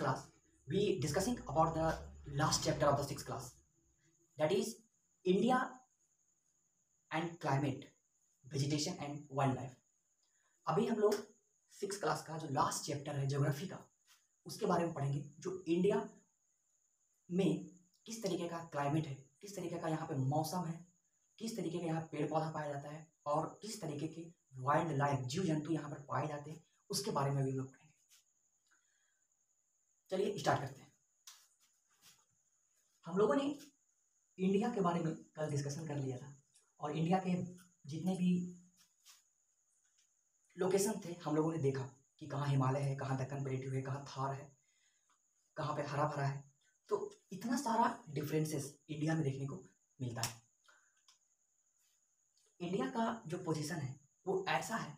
class, we discussing about the last chapter of the sixth class, that is India and climate, vegetation and wildlife. अभी हम लोग six class का जो last chapter है geography का, उसके बारे में पढ़ेंगे, जो इंडिया में किस तरीके का क्लाइमेट है, किस तरीके का यहाँ पे मौसम है, किस तरीके का यहाँ पेड़ पौधा पाया जाता है और किस तरीके के वाइल्ड लाइफ जीव जंतु यहाँ पर पाए जाते हैं, उसके बारे में भी लोग पढ़ेंगे। चलिए स्टार्ट करते हैं। हम लोगों ने इंडिया के बारे में कल डिस्कशन कर लिया था और इंडिया के जितने भी लोकेशन थे हम लोगों ने देखा कि कहाँ हिमालय है, कहाँ दक्कन प्लेट्यू है, कहाँ थार है, कहाँ पे हरा भरा है। तो इतना सारा डिफरेंसेस इंडिया में देखने को मिलता है। इंडिया का जो पोजीशन है वो ऐसा है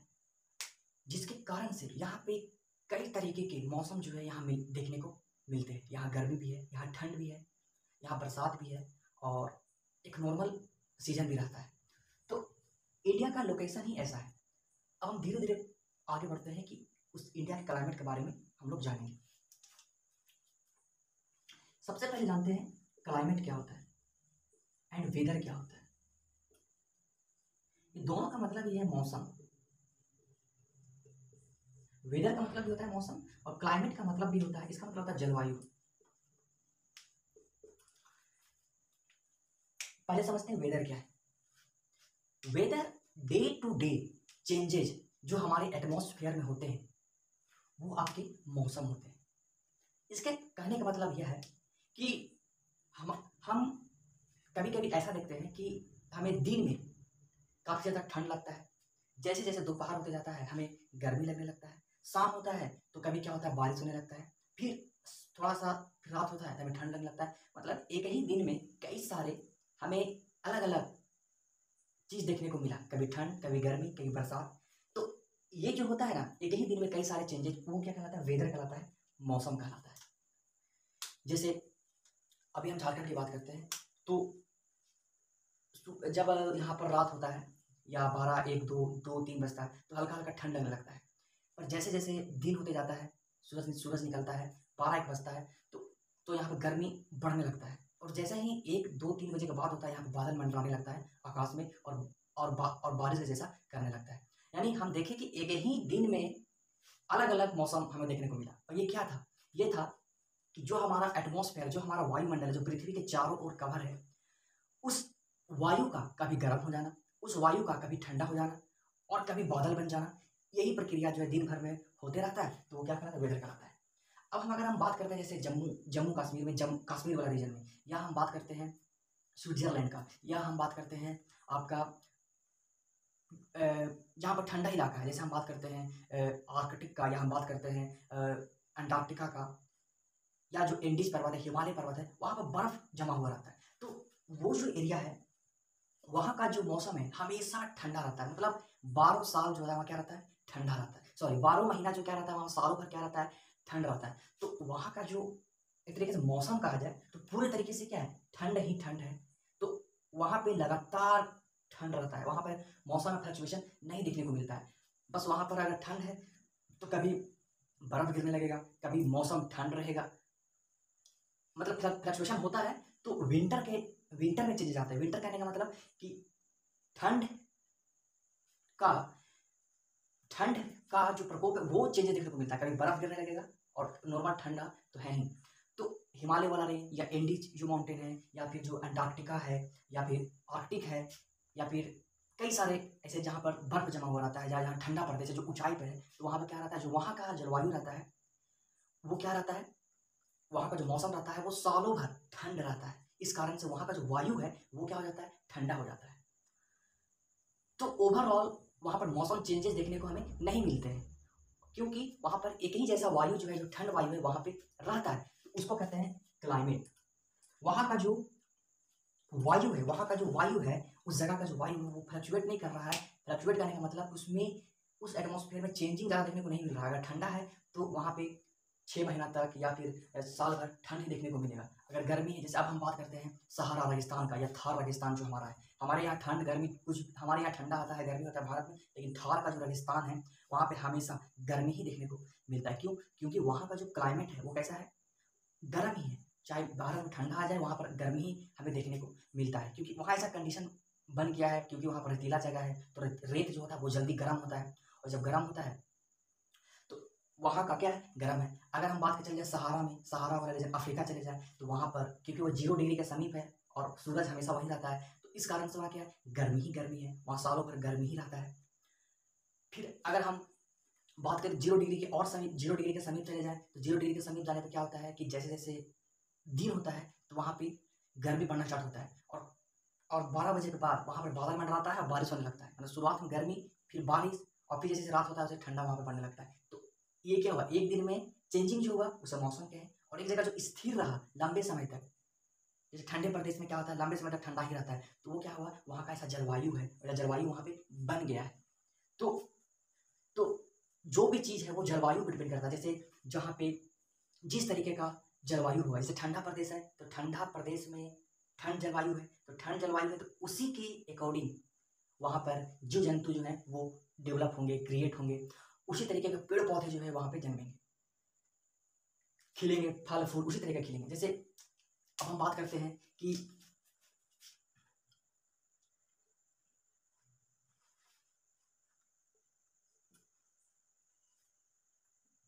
जिसके कारण से यहाँ पे कई तरीके के मौसम जो है यहाँ देखने को मिलते हैं। यहाँ गर्मी भी है, यहाँ ठंड भी है, यहाँ बरसात भी है और एक नॉर्मल सीजन भी रहता है। तो इंडिया का लोकेशन ही ऐसा है। अब हम धीरे धीरे आगे बढ़ते हैं कि उस इंडिया के क्लाइमेट के बारे में हम लोग जानेंगे। सबसे पहले जानते हैं क्लाइमेट क्या होता है एंड वेदर क्या होता है। ये दोनों का मतलब ये है मौसम। वेदर का मतलब भी होता है मौसम और क्लाइमेट का मतलब भी होता है, इसका मतलब होता है जलवायु। पहले समझते हैं वेदर क्या है। Weather day to day changes जो हमारे एटमॉस्फेयर में होते हैं वो आपके मौसम होते हैं। इसके कहने का मतलब यह है कि हम कभी कभी ऐसा देखते हैं कि हमें दिन में काफ़ी ज़्यादा ठंड लगता है, जैसे जैसे दोपहर होते जाता है हमें गर्मी लगने लगता है, शाम होता है तो कभी क्या होता है बारिश होने लगता है, फिर थोड़ा सा फिर रात होता है तो हमें ठंड लगने लगता है। मतलब एक ही दिन में कई सारे हमें अलग अलग चीज़ देखने को मिला, कभी ठंड, कभी गर्मी, कभी बरसात। तो ये जो होता है ना, एक ही दिन में कई सारे चेंजेस, वो क्या कहलाता है? वेदर कहलाता है, मौसम कहलाता है। जैसे अभी हम झारखंड की बात करते हैं तो जब यहाँ पर रात होता है या 12, 1, 2, 3 बजता है तो हल्का हल्का ठंड लगने लगता है। पर जैसे जैसे दिन होते जाता है, सूरज निकलता है, 12, 1 बजता है तो यहाँ पर गर्मी बढ़ने लगता है और जैसे ही 1, 2, 3 बजे के बाद होता है यहाँ पर बादल मंडराने लगता है आकाश में और बारिश जैसा करने लगता है। यानी हम देखें कि एक ही दिन में अलग अलग मौसम हमें देखने को मिला। और ये क्या था? ये था कि जो हमारा एटमॉस्फेयर, जो हमारा वायुमंडल है, जो पृथ्वी के चारों ओर कवर है, उस वायु का कभी गर्म हो जाना, उस वायु का कभी ठंडा हो जाना और कभी बादल बन जाना, यही प्रक्रिया जो है दिन भर में होते रहता है। तो वो क्या कहलाता है? वेदर कहलाता है। अब अगर हम बात करते हैं जैसे जम्मू कश्मीर में, कश्मीर वाला रीजन में, या हम बात करते हैं स्विट्जरलैंड का, या हम बात करते हैं आपका जहाँ पर ठंडा इलाका है, जैसे हम बात करते हैं आर्कटिक का, या हम बात करते हैं अंटार्कटिका का, या जो एंडीज पर्वत है, हिमालय पर्वत है, वहाँ पर बर्फ जमा हुआ रहता है। तो वो जो एरिया है वहाँ का जो मौसम है हमेशा ठंडा रहता है। मतलब 12 साल जो है वहाँ क्या रहता है? ठंडा रहता है। सॉरी, 12 महीना जो क्या रहता है वहाँ सालों भर क्या रहता है? ठंड रहता है। तो वहाँ का जो एक तरीके से मौसम कहा जाए तो पूरे तरीके से क्या है? ठंड ही ठंड है। तो वहाँ पे लगातार ठंड रहता है, वहाँ पर मौसम में फ्लक्चुएशन नहीं देखने को मिलता है। बस वहाँ पर अगर ठंड है तो कभी बर्फ गिरने लगेगा, कभी मौसम ठंड रहेगा, मतलब फ्लक्चुएशन होता है। तो विंटर में चेंजेस आते हैं। विंटर कहने का मतलब कि ठंड का जो प्रकोप है वो चेंजेस देखने को मिलता है। कभी बर्फ गिरने लगेगा और नॉर्मल ठंडा तो है ही। तो हिमालय वाला रेंज या एंडीज जो माउंटेन है, या फिर जो अंटार्कटिका है, या फिर आर्कटिक है, या फिर कई सारे ऐसे जहाँ पर बर्फ जमा हुआ रहता है, जहाँ ठंडा प्रदेश है, जो ऊंचाई पर है, तो वहाँ पर क्या रहता है? जो वहाँ का जलवायु रहता है वो क्या रहता है? वहाँ का जो मौसम रहता है वो सालों भर ठंड रहता है। इस कारण से वहाँ का जो वायु है वो क्या हो जाता है? ठंडा हो जाता है। तो ओवरऑल वहाँ पर मौसम चेंजेस देखने को हमें नहीं मिलते हैं, क्योंकि वहाँ पर एक ही जैसा वायु जो है, जो ठंड वायु है वहाँ पे रहता है। उसको कहते हैं क्लाइमेट। वहाँ का जो वायु है, उस जगह का जो वायु है वो फ्लक्चुएट नहीं कर रहा है। फ्लक्चुएट करने का मतलब उसमें उस एटमॉस्फेयर में चेंजिंग ज़्यादा देखने को नहीं मिल रहा है। अगर ठंडा है तो वहाँ पे 6 महीना तक या फिर साल भर ठंड ही देखने को मिलेगा। अगर गर्मी है, जैसे अब हम बात करते हैं सहारा रेगिस्तान का या थार रेगिस्तान जो हमारा है, हमारे यहाँ ठंड गर्मी कुछ, हमारे यहाँ ठंडा आता है, गर्मी होता है भारत में, लेकिन थार का जो रेगिस्तान है वहाँ पे हमेशा गर्मी ही देखने को मिलता है। क्यों? क्योंकि वहाँ का जो क्लाइमेट है वो कैसा है? गर्म ही है, चाहे भारत में ठंडा आ जाए वहाँ पर गर्मी ही हमें देखने को मिलता है, क्योंकि वहाँ ऐसा कंडीशन बन गया है, क्योंकि वहाँ पर रेतीला जगह है, तो रेत जो होता है वो जल्दी गर्म होता है, और जब गर्म होता है तो वहाँ का क्या है, गर्म है। अगर हम बात करें चले जाए सहारा में, सहारा वाला जैसे अफ्रीका चले जाए, तो वहाँ पर क्योंकि वो 0 डिग्री के समीप है और सूरज हमेशा वहीं रहता है, तो इस कारण से वहाँ क्या है, गर्मी ही गर्मी है, वहाँ सालों भर गर्मी ही रहता है। फिर अगर हम बात करें 0 डिग्री के और समीप, 0 डिग्री के समीप चले जाए, तो 0 डिग्री के समीप जाने पर क्या होता है कि जैसे जैसे दिन होता है तो वहाँ पे गर्मी बढ़ना स्टार्ट होता है, और 12 बजे के बाद वहाँ पर बादल मंडराता है और बारिश होने लगता है, मतलब शुरुआत में गर्मी, फिर बारिश, और फिर जैसे जैसे रात होता है उसे ठंडा वहाँ पर पड़ने लगता है। तो ये क्या हुआ, एक दिन में चेंजिंग जो हुआ उसे मौसम के है, और एक जगह जो स्थिर रहा लंबे समय तक, जैसे ठंडे प्रदेश में क्या होता है, लंबे समय तक ठंडा ही रहता है, तो वो क्या हुआ, वहाँ का ऐसा जलवायु है, और जलवायु वहाँ पे बन गया है। तो जो भी चीज़ है वो जलवायु पर डिपेंड करता है। जैसे जहाँ पे जिस तरीके का जलवायु हुआ, जैसे ठंडा प्रदेश है तो ठंडा प्रदेश में ठंड जलवायु है, तो ठंड जलवायु है तो उसी के अकॉर्डिंग वहाँ पर जीव जंतु जो है वो डेवलप होंगे, क्रिएट होंगे, उसी तरीके के पेड़ पौधे जो है वहाँ पे जन्मेंगे, खिलेंगे, फल फूल उसी तरीके खिलेंगे। जैसे अब हम बात करते हैं कि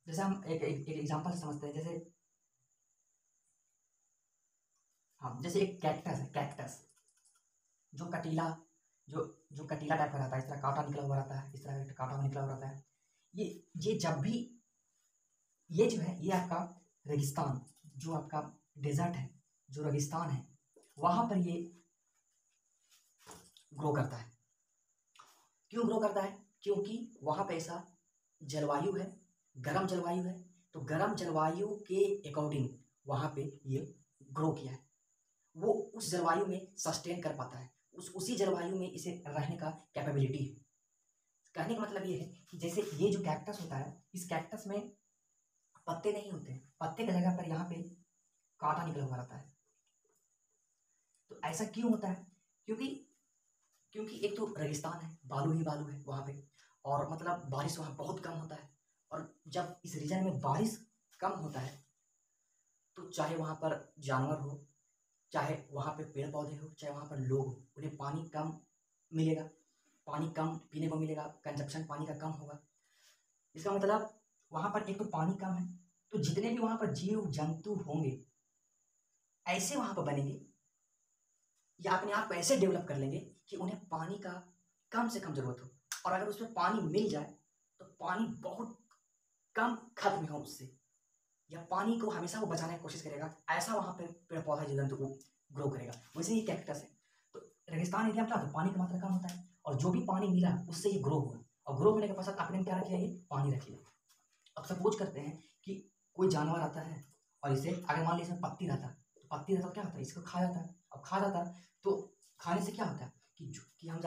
जैसे हम एक एग्जांपल से समझते हैं, जैसे हाँ, जैसे एक कैक्टस है, कैक्टस जो कटीला, जो जो कटीला टाइप का रहता है, इस तरह कांटा निकला हुआ रहता है, इस तरह का कांटा निकला हुआ रहता है, ये ये जब भी ये जो है ये आपका रेगिस्तान, जो आपका डेजर्ट है, जो रेगिस्तान है, वहां पर ये ग्रो करता है। क्यों ग्रो करता है, क्योंकि वहां पे ऐसा जलवायु है, गर्म जलवायु है, तो गर्म जलवायु के अकॉर्डिंग वहां पे ये ग्रो किया है, वो उस जलवायु में सस्टेन कर पाता है, उसी जलवायु में इसे रहने का कैपेबिलिटी है। कहने का मतलब ये है कि जैसे ये जो कैक्टस होता है, इस कैक्टस में पत्ते नहीं होते हैं, पत्ते की जगह पर यहाँ पे कांटा निकला हुआ रहता है। तो ऐसा क्यों होता है, क्योंकि क्योंकि एक तो रेगिस्तान है, बालू ही बालू है वहाँ पे, और मतलब बारिश वहाँ बहुत कम होता है, और जब इस रीजन में बारिश कम होता है तो चाहे वहाँ पर जानवर हो, चाहे वहाँ पे पेड़ पौधे हो, चाहे वहाँ पर लोग हो, उन्हें पानी कम मिलेगा, पानी कम पीने को मिलेगा, कंजप्शन पानी का कम होगा। इसका मतलब वहाँ पर एक तो पानी कम है, तो जितने भी वहाँ पर जीव जंतु होंगे ऐसे वहाँ पर बनेंगे, या अपने आप को ऐसे डेवलप कर लेंगे कि उन्हें पानी का कम से कम जरूरत हो, और अगर उसमें पानी मिल जाए तो पानी बहुत कम खत्म हो उससे, या पानी को हमेशा वो बचाने की कोशिश करेगा, ऐसा वहाँ पे पेड़ पौधा जीव जंतु को ग्रो करेगा। वैसे ही कैक्टस है, तो रेगिस्तान एरिया में क्या होता है, पानी की मात्रा कम होता है, और जो भी पानी मिला उससे ये ग्रो हुआ, और ग्रो होने के पश्चात अपने में क्या रखिए, ये पानी रखिए। अब सपोज करते हैं कि कोई जानवर आता है और इसे, अगर मान लीजिए इसमें पत्ती रहता, तो पत्ती रहता तो क्या होता है, इसको खा जाता है। अब खा जाता है तो खाने से क्या होता है कि हम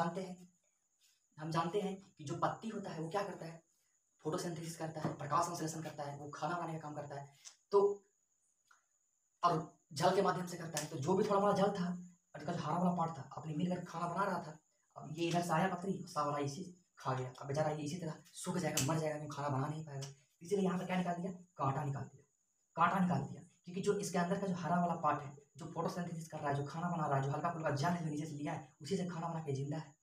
जानते हैं कि जो पत्ती होता है वो क्या करता है, फोटोसिंथेसिस करता है, प्रकाश संश्लेषण करता है, वो खाना बनाने का काम करता है, तो और जल के माध्यम से करता है। तो जो भी थोड़ा बड़ा जल था और जो हरा वाला पार्ट था अपने मिलकर खाना बना रहा था, अब ये इधर से आया पत्री, सावला इसी खा गया, अब बेचारा ये इसी तरह सूख जाएगा, मर जाएगा, क्योंकि खाना बना नहीं पाएगा। इसीलिए यहाँ पर क्या निकाल दिया, कांटा निकाल दिया, कांटा निकाल दिया, क्योंकि जो इसके अंदर का जो हरा वाला पार्ट है, जो फोटोसिंथेसिस कर रहा है, जो खाना बना रहा है, जो हल्का फुल्का जल है जो नीचे से लिया है, उसी से खाना बना के जिंदा है।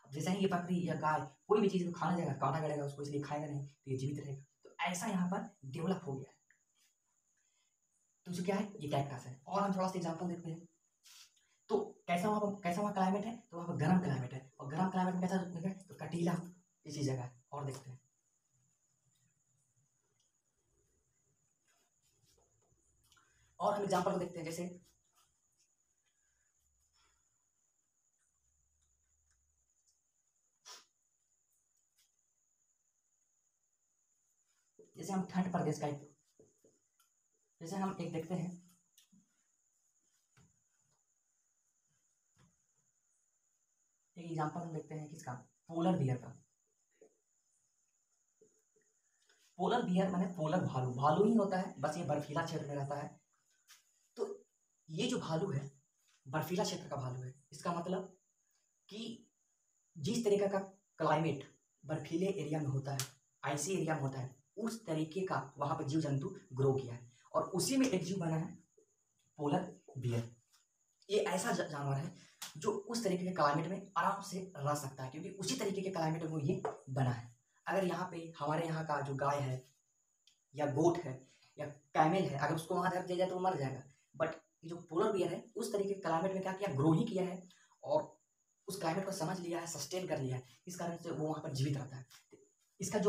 अब जैसे ही ये बकरी या गाय कोई भी चीज़ को खाने जाएगा, कांटा गड़ेगा उसको, इसलिए खाएगा नहीं, तो ये जीवित रहेगा। तो ऐसा यहाँ पर डेवलप हो गया है। तो जो क्या है, ये कैक्टस है। और हम थोड़ा सा एग्जाम्पल देखते हैं, तो कैसा वहाँ क्लाइमेट है, तो वहाँ पर गर्म क्लाइमेट है, और गर्म क्लाइमेट में कैसा है, तो कटीला इसी जगह है। और देखते हैं, और हम एग्जाम्पल को देखते हैं, जैसे जैसे हम ठंड प्रदेश का जैसे हम एक देखते हैं, एक एग्जाम्पल हम देखते हैं किसका, पोलर बियर का। पोलर बियर माने पोलर भालू, भालू ही होता है, बस ये बर्फीला क्षेत्र में रहता है। तो ये जो भालू है बर्फीला क्षेत्र का भालू है, इसका मतलब कि जिस तरीके का क्लाइमेट बर्फीले एरिया में होता है, आइसी एरिया में होता है, उस तरीके का वहाँ पर जीव जंतु ग्रो किया है। और उसी में एक जीव बना है पोलर बियर। ये ऐसा जानवर है जो उस तरीके के क्लाइमेट में आराम से रह सकता है, क्योंकि उसी तरीके के क्लाइमेट में वो ये बना है। अगर यहाँ पे हमारे यहाँ का जो गाय है या गोट है या कैमल है, अगर उसको वहाँ रख दिया जाए तो वो मर जाएगा। बट जो पोलर बियर है उस तरीके के क्लाइमेट में क्या किया, ग्रो ही किया है और उस क्लाइमेट को समझ लिया है, सस्टेन कर लिया है, इस कारण से वो वहाँ पर जीवित रहता है। इसका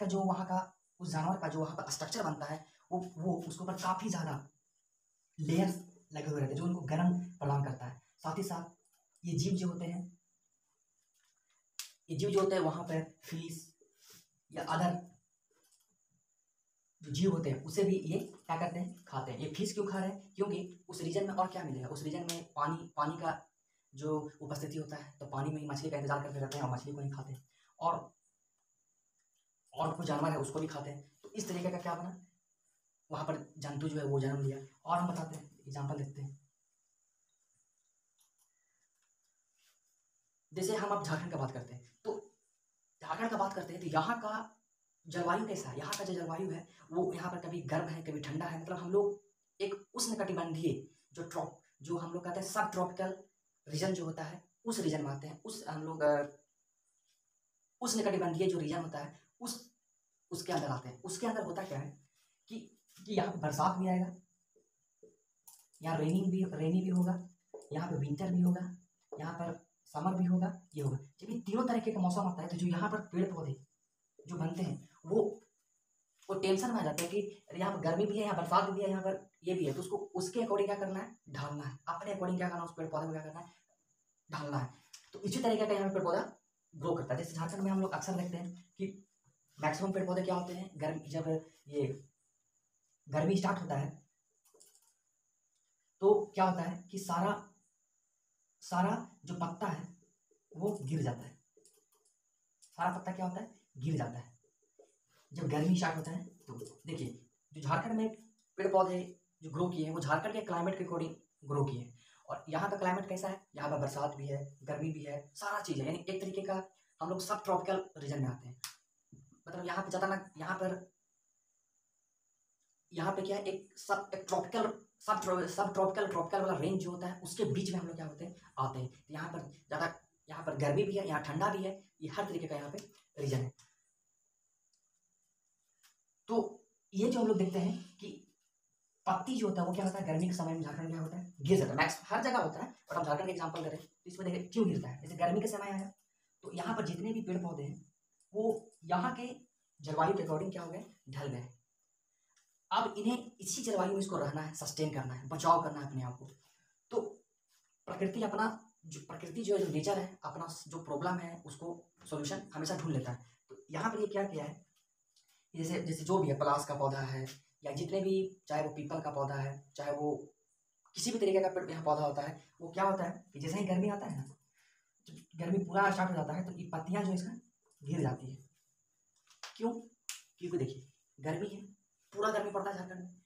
जो वहाँ का उस जानवर का जो वहाँ पर स्ट्रक्चर बनता है वो उसके ऊपर काफ़ी ज़्यादा लेयर्स लगे हुए रहते हैं जो उनको गर्म प्रदान करता है। साथ ही साथ ये जीव जो होते हैं वहाँ पर फिश या अदर जो जीव होते हैं उसे भी ये क्या करते हैं, खाते हैं। ये फिश क्यों खा रहे हैं, क्योंकि उस रीजन में और क्या मिलेगा, उस रीजन में पानी का जो उपस्थिति होता है, तो पानी में ही मछली का इंतजार करते रहते हैं और मछली को ही खाते हैं, और कोई जानवर है उसको भी खाते हैं। तो इस तरीके का क्या बना, वहाँ पर जंतु जो है वो जन्म लिया। और हम बताते हैं, एग्जाम्पल देखते हैं। जैसे हम अब झारखंड का बात करते हैं, तो झारखंड का बात करते हैं तो यहाँ का जलवायु कैसा है। यहाँ का जो जलवायु है वो यहाँ पर कभी गर्म है कभी ठंडा है। मतलब हम लोग एक उष्णकटिबंधीय जो हम लोग कहते हैं सब ट्रॉपिकल रीजन जो होता है उस रीजन में आते हैं। हम लोग उष्णकटिबंधीय जो रीजन होता है उसके अंदर आते हैं। उसके अंदर होता क्या है कि यहाँ पर बरसात भी आएगा, यहाँ रेनी भी होगा, यहाँ पे विंटर भी होगा, यहाँ पर समर भी होगा, ये होगा। जब ये तीनों तरीके का मौसम आता है तो जो यहाँ पर पेड़ पौधे जो बनते हैं वो टेंशन में आ जाते हैं कि यहाँ पर गर्मी भी है, यहाँ बरसात भी है, यहाँ पर ये भी है। तो उसके अकॉर्डिंग क्या करना है, ढालना है। अपने अकॉर्डिंग क्या करना है, उस पेड़ पौधे को क्या करना है, ढालना है। तो इसी तरीके का यहाँ पेड़ पौधा ग्रो करता है। जैसे झारखंड में हम लोग अक्सर देखते हैं कि मैक्सिमम पेड़ पौधे क्या होते हैं, जब ये गर्मी स्टार्ट होता है तो क्या होता है कि सारा जो पत्ता है वो गिर जाता है। सारा पत्ता क्या होता है, गिर जाता है जब गर्मी स्टार्ट होता है। तो देखिए जो झारखंड में पेड़ पौधे जो ग्रो किए हैं वो झारखंड के क्लाइमेट के अकॉर्डिंग ग्रो किए हैं। और यहाँ का क्लाइमेट कैसा है, यहाँ पर बरसात भी है, गर्मी भी है, सारा चीज़ है। यानी एक तरीके का हम लोग सब ट्रॉपिकल रीजन में आते हैं। मतलब यहाँ पे ज़्यादा ना, यहाँ पे क्या है, एक ट्रॉपिकल सब ट्रॉपिकल वाला रेंज जो होता है उसके बीच में हम लोग क्या होते हैं, आते हैं। तो यहाँ पर गर्मी भी है, यहाँ ठंडा भी है, ये हर तरीके का यहाँ पे रीजन है। तो ये जो हम लोग देखते हैं कि पत्ती जो होता है वो क्या होता है, गर्मी के समय में झारखंड में क्या होता है, गिर जाता है। मैक्स हर जगह होता है, बट हम झारखंड का एग्जाम्पल करें तो इसमें देखें क्यों गिरता है। जैसे गर्मी के समय आया तो यहाँ पर जितने भी पेड़ पौधे हैं वो यहाँ के जलवायु के अकॉर्डिंग क्या हो गए, ढल गए। अब इन्हें इसी जलवायु में इसको रहना है, सस्टेन करना है, बचाव करना है अपने आप को। तो प्रकृति जो नेचर है, अपना जो प्रॉब्लम है उसको सॉल्यूशन हमेशा ढूंढ लेता है। तो यहाँ पर ये क्या किया है, जैसे जो भी है, पलाश का पौधा है या जितने भी, चाहे वो पीपल का पौधा है, चाहे वो किसी भी तरीके का पेड़ यहाँ पौधा होता है, वो क्या होता है कि जैसे ही गर्मी आता है ना, जब गर्मी पूरा स्टार्ट हो जाता है तो ये पत्तियाँ जो इसका गिर जाती है। क्यों, क्योंकि देखिए गर्मी है, पूरा गर्मी पड़ता है झारखंड में।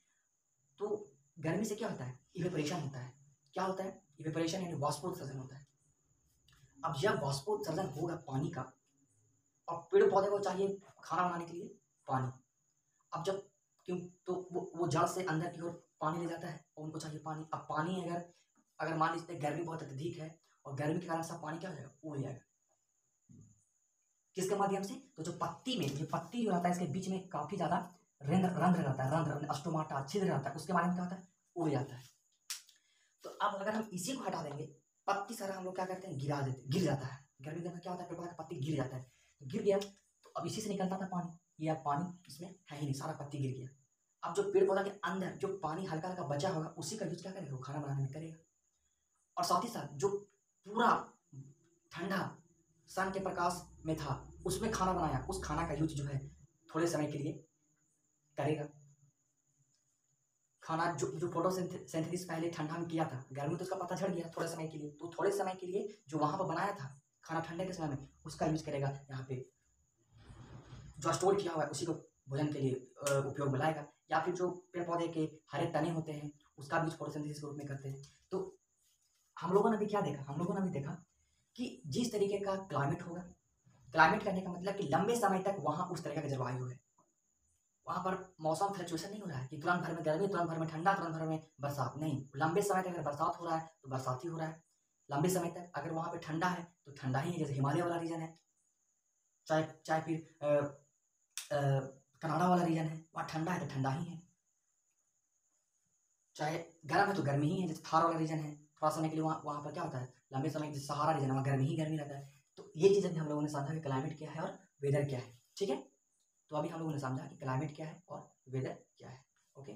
तो गर्मी से क्या होता है, इवेपोरेशन होता है। क्या होता है, इवेपोरेशन यानी वाष्पोत्सर्जन होता है। अब जब वाष्पोत्सर्जन होगा पानी का, और पेड़ पौधे को चाहिए खाना बनाने के लिए पानी। अब जब क्यों, तो वो जड़ से अंदर की ओर पानी ले जाता है और उनको चाहिए पानी। अब पानी अगर मान लीजिए गर्मी बहुत अत्यधिक है और गर्मी के कारण सब पानी क्या हो जाएगा, उड़ जाएगा। किसके माध्यम से, तो जो पत्ती जो रहता है इसके बीच में काफी ज्यादा रंध्र रहता है, रंध्र अस्टोमाटा छिद्र रहता है, उसके माध्यम से क्या होता है, उड़ जाता है। तो अब अगर हम इसी को हटा देंगे, पत्ती सारा हम लोग क्या करते हैं, गिर जाता है। गर्मी में क्या होता है, पेड़ पौधा का पत्ती गिर जाता है, तो गिर गया तो अब इसी से निकलता था पानी, ये अब पानी इसमें है ही नहीं, सारा पत्ती गिर गया। अब जो पेड़ पौधा के अंदर जो पानी हल्का हल्का बचा होगा उसी का यूज क्या करेगा, वो खाना बनाने में करेगा। और साथ ही साथ जो पूरा ठंडा सन के प्रकाश में था उसमें खाना बनाया, उस खाना का यूज जो है थोड़े समय के लिए करेगा। खाना जो फोटोसिंथेसिस पहले ठंडा में किया था, गर्मी तो उसका पता झड़ गया थोड़े समय के लिए, तो थोड़े समय के लिए जो वहां पर बनाया था खाना ठंडे के समय में, उसका यूज करेगा। यहाँ पे जो स्टोर किया हुआ है उसी को भोजन के लिए उपयोग में लाएगा। या फिर जो पेड़ पौधे के हरे तने होते हैं उसका भी फोटोसिंथेसिस के रूप में करते हैं। तो हम लोगों ने भी क्या देखा, हम लोगों ने भी देखा कि जिस तरीके का क्लाइमेट होगा, क्लाइमेट करने का मतलब कि लंबे समय तक वहाँ उस तरीके का जलवायु है। वहाँ पर मौसम फ्लक्चुएशन नहीं हो रहा है कि तुरंत भर में गर्मी, तुरंत भर में ठंडा, तुरंत भर में बरसात। नहीं, लंबे समय तक अगर बरसात हो रहा है तो बरसात ही हो रहा है। लंबे समय तक अगर वहाँ पे ठंडा है तो ठंडा ही है, जैसे हिमालय वाला रीजन है, चाहे चाहे फिर कनाडा वाला रीजन है, वहाँ ठंडा है तो ठंडा ही है। चाहे गर्म है तो गर्मी ही है, जैसे थार वाला रीजन है, थोड़ा समय के लिए वहाँ पर क्या होता है, लंबे समय जैसे सहारा रीजन है, वहाँ गर्मी ही गर्मी रहता है। तो ये चीज़ें भी हम लोगों ने समझा कि क्लाइमेट क्या है और वेदर क्या है। ठीक है, तो अभी हम लोगों ने समझा कि क्लाइमेट क्या है और वेदर क्या है। ओके।